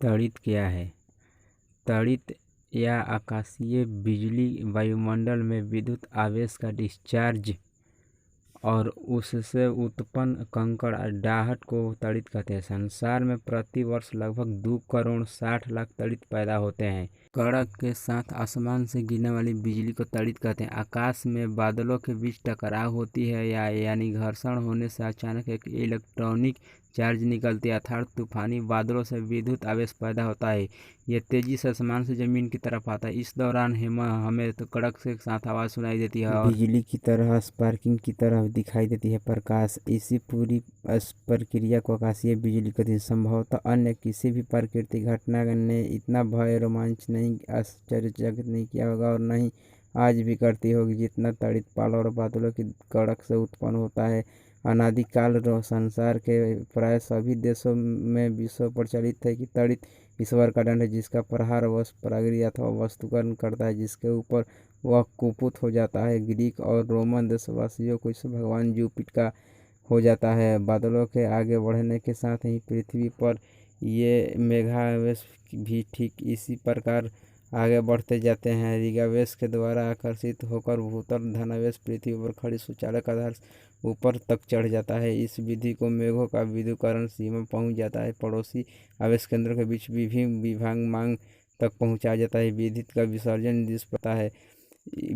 तड़ित क्या है? तड़ित या आकाशीय बिजली वायुमंडल में विद्युत आवेश का डिस्चार्ज और उससे उत्पन्न कंकड़ाहट को तड़ित कहते हैं। संसार में प्रति वर्ष लगभग 2,60,00,000 तड़ित पैदा होते हैं। कड़ाक के साथ आसमान से गिरने वाली बिजली को तड़ित कहते हैं। आकाश में बादलों के बीच टकराव होती है यानी घर्षण होने से अचानक एक इलेक्ट्रॉनिक चार्ज निकलती है अर्थात तूफानी बादलों से विद्युत आवेश पैदा होता है। यह तेजी से आसमान से जमीन की तरफ आता है। इस दौरान हमें तो कड़क के साथ आवाज़ सुनाई देती है और बिजली की तरह स्पार्किंग की तरह दिखाई देती है प्रकाश। इसी पूरी प्रक्रिया को आकाशीय बिजली कहते हैं। संभवतः अन्य किसी भी प्राकृतिक घटना ने इतना भय रोमांच नहीं आश्चर्यचकित नहीं किया होगा और नहीं आज भी करती होगी जितना तड़ित पाल और बादलों की कड़क से उत्पन्न होता है। अनादिकाल संसार के प्राय सभी देशों में विश्व प्रचलित है कि तड़ित ईश्वर का दंड है जिसका प्रहार प्राग्ञ अथवा वस्तुकरण करता है जिसके ऊपर वह कुपित हो जाता है। ग्रीक और रोमन देशवासियों को इस भगवान जुपिटर का हो जाता है। बादलों के आगे बढ़ने के साथ ही पृथ्वी पर ये मेघावेश भी ठीक इसी प्रकार आगे बढ़ते जाते हैं। ऋग्वेश के द्वारा आकर्षित होकर भूतल धनावेश पृथ्वी पर खड़ी सूचालक आधार ऊपर तक चढ़ जाता है। इस विधि को मेघों का विद्युतीकरण सीमा पहुंच जाता है। पड़ोसी आवेश केंद्रों के बीच विभिन्न विभाग तक पहुंचाया जाता है। विद्युत का विसर्जन जिस प्रकार है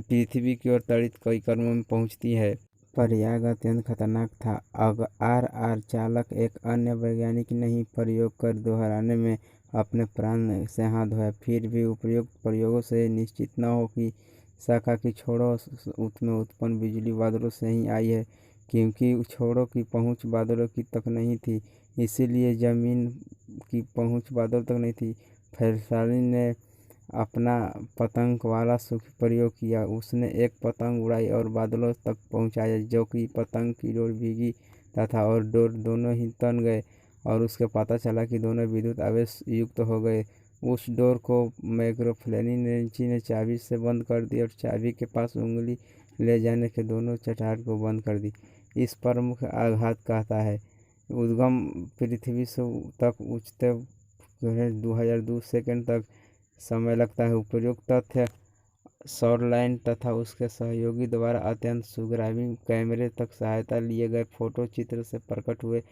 पृथ्वी की ओर तड़ित कई क्रमों में पहुंचती है। पर यह अत्यंत खतरनाक था। आर चालक एक अन्य वैज्ञानिक ने ही प्रयोग कर दोहराने में अपने प्राण से हाथ धोया। फिर भी उपयुक्त प्रयोगों से निश्चित न हो कि शाखा की छोरों में उत्पन्न बिजली बादलों से ही आई है क्योंकि छोरों की पहुंच बादलों की तक नहीं थी। इसीलिए जमीन की पहुंच बादलों तक नहीं थी। फैराडे ने अपना पतंग वाला सूक्ष्म प्रयोग किया। उसने एक पतंग उड़ाई और बादलों तक पहुंचाया जो कि पतंग की डोर भीगी तथा और डोर दोनों ही तन गए और उसके पता चला कि दोनों विद्युत आवेश युक्त हो गए। उस डोर को मैक्रोफ्लेनी ने चाबी से बंद कर दी और चाबी के पास उंगली ले जाने के दोनों चटाट को बंद कर दी। इस प्रमुख आघात कहता है उद्गम पृथ्वी से तक उच्चते 2002 सेकंड तक समय लगता है। उपयुक्त तथ्य शॉरलाइन तथा उसके सहयोगी द्वारा अत्यंत सूक्ष्म कैमरे तक सहायता लिए गए फोटो चित्र से प्रकट हुए।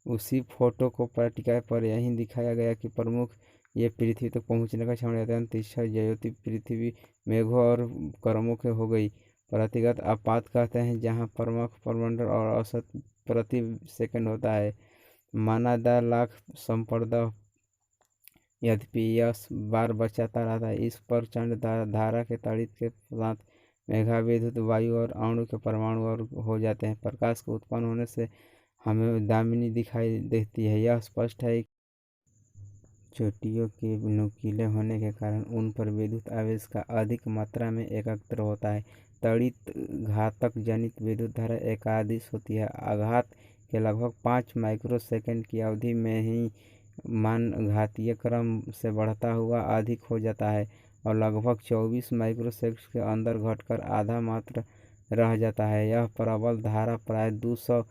उसी फोटो को पट्टिका पर यही दिखाया गया कि प्रमुख ये पृथ्वी तक पहुंचने का क्षण अत्यंत तीक्ष्ण ज्योति पृथ्वी मेघों और कर्मों के हो गई। प्रतिगत आपात कहते हैं जहाँ प्रमुख प्रमंडल और औसत प्रति सेकंड होता है माना 10 लाख संपर्दा। यद्यपि यह बार बचाता रहता है। इस प्रचंड धारा के तड़ित के साथ मेघाविद्युत वायु और अणु के परमाणु और हो जाते हैं। प्रकाश को उत्पन्न होने से हमें दामिनी दिखाई देती है। यह स्पष्ट है चोटियों के नुकीले होने के कारण उन पर विद्युत आवेश का अधिक मात्रा में एकत्र होता है। तड़ित घातक जनित विद्युत धारा एकादिश होती है। आघात के लगभग 5 माइक्रोसेकंड की अवधि में ही मान घातीय क्रम से बढ़ता हुआ अधिक हो जाता है और लगभग 24 माइक्रोसेकंड के अंदर घटकर आधा मात्र रह जाता है। यह प्रबल धारा प्राय 200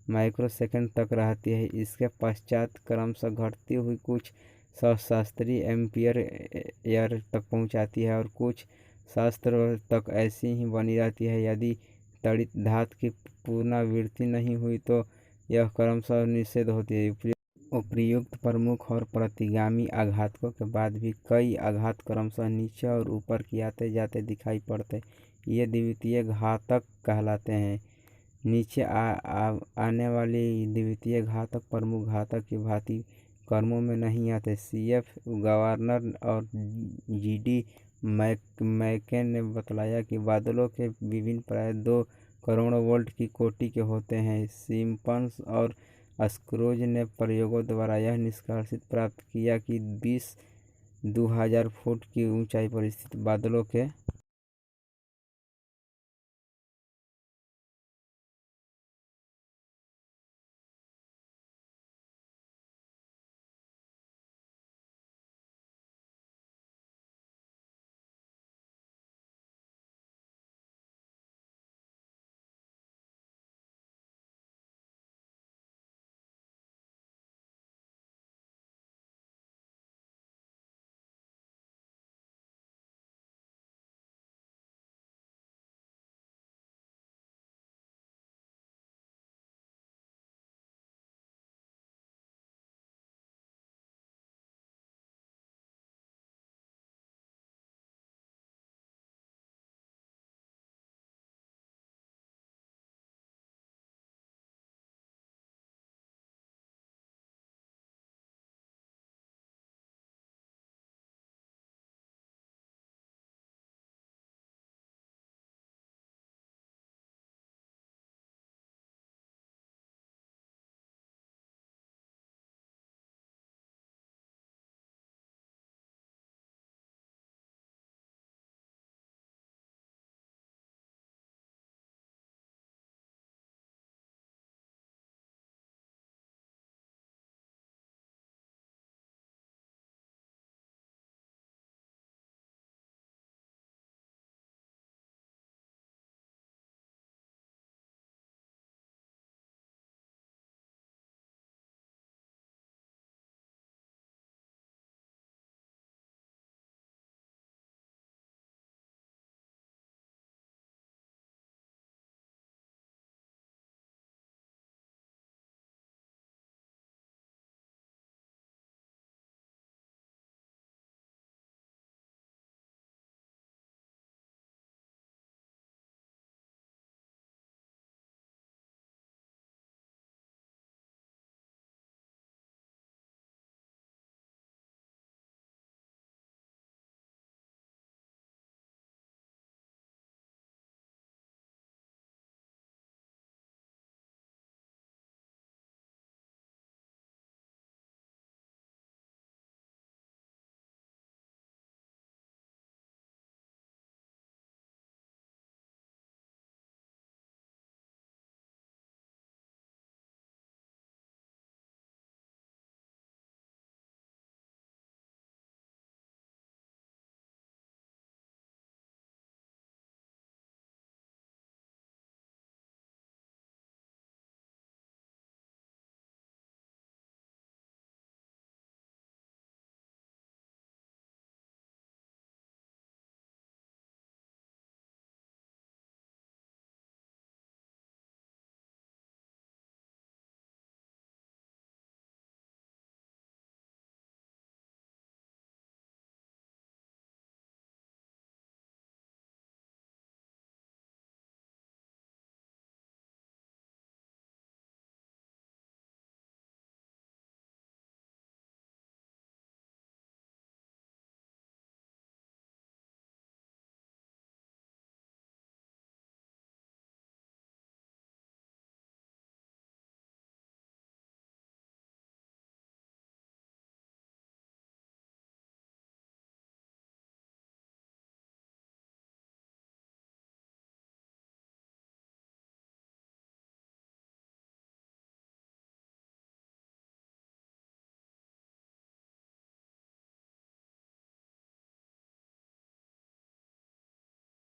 माइक्रोसेकंड तक रहती है। इसके पश्चात क्रमशः घटती हुई कुछ सहस्राधिक एम्पीयर तक पहुंचती है और कुछ सहस्त्र तक ऐसी ही बनी रहती है। यदि तड़ित धातु की पुनरावृत्ति नहीं हुई तो यह क्रमशः निषेध होती है। उपर्युक्त प्रमुख और प्रतिगामी आघातों के बाद भी कई आघात क्रमशः नीचे और ऊपर की आते जाते दिखाई पड़ते ये द्वितीय घातक कहलाते हैं। नीचे आने वाली द्वितीय घातक प्रमुख घातक की भांति क्रमों में नहीं आते। CF गवर्नर और GD मैकेन ने बतलाया कि बादलों के विभिन्न प्राय 2 करोड़ वोल्ट की कोटि के होते हैं। सिम्पसन और स्क्रोज ने प्रयोगों द्वारा यह निष्कर्ष प्राप्त किया कि 20,000 फुट की ऊंचाई पर स्थित बादलों के